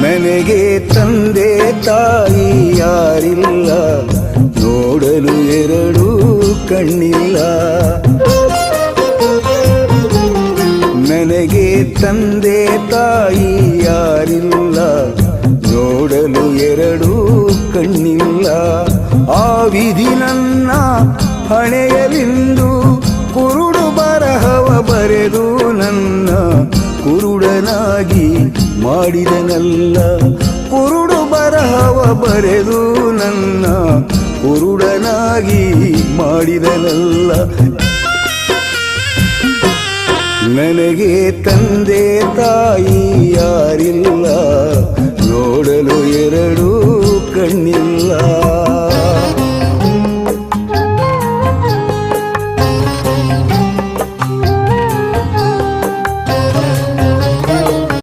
ನನಗೆ ತಂದೆ ತಾಯಿ ಯಾರಿಲ್ಲ, ನೋಡಲು ಎರಡು ಕಣ್ಣಿಲ್ಲ. ನನಗೆ ತಂದೆ ತಾಯಿ ಯಾರಿಲ್ಲ, ನೋಡಲು ಎರಡು ಕಣ್ಣಿಲ್ಲ. ಆ ವಿಧಿ ನನ್ನ ಹಣೆಯಲಿಂದು ಕುರುಡು ಬರಹವ ಬರೆದು ನನ್ನ ಕುರುಡನಾಗಿ ಮಾಡಿದನಲ್ಲ. ಕುರುಡು ಬರಹವ ಬರೆದು ನನ್ನ ಕುರುಡನಾಗಿ ಮಾಡಿದನಲ್ಲ. ನನಗೆ ತಂದೆ ತಾಯಿ ಯಾರಿಲ್ಲ, ನೋಡಲು ಎರಡು ಕಣ್ಣಿಲ್ಲ.